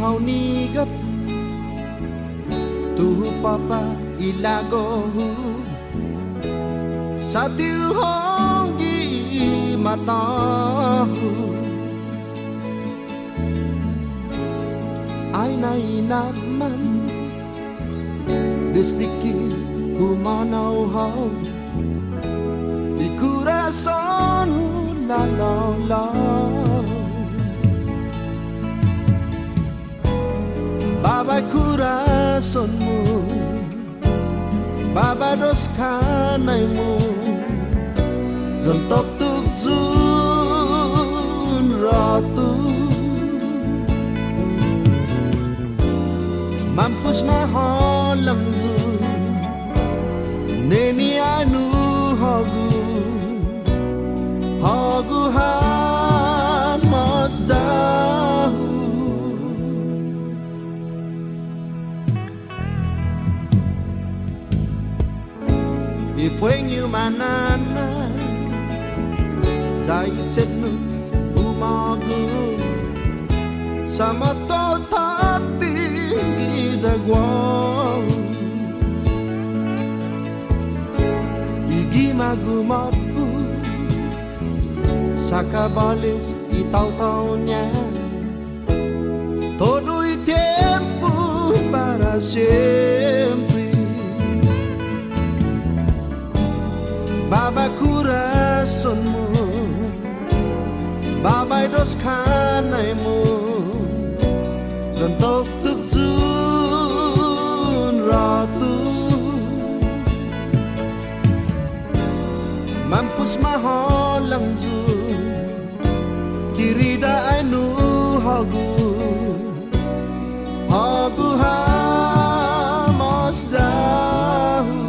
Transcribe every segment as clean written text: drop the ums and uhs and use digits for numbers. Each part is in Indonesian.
hau ni gap tu papa ilago hu sa tiêu hong gi mata hu ai nai naman destiki humanau hau di coração la la la Baba coraçãomu Baba dos kanaimu Zontok tuk zun ratu Mampus maholang zun Neni anu hagu Hagu hamas dahu Ipueng yu manana Zait setnu umagu Sama to tati gizagwang Igi magumatpu Sakabalis itaw-tawnya Todo y tiempo para siempre Baba coraçãomu Baba dos kanaimu Zontok tuk zun ratu Mampus maholang zun Kirida anu hagu Hagu hamas dahu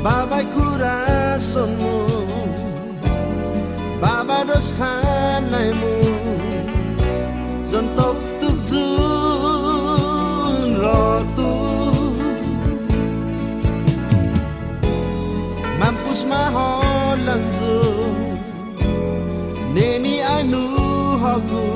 Babay coraçãomu Baba dos kanaimu Zontok tuk zun ratu Mampus maholang zun Neni anu hagu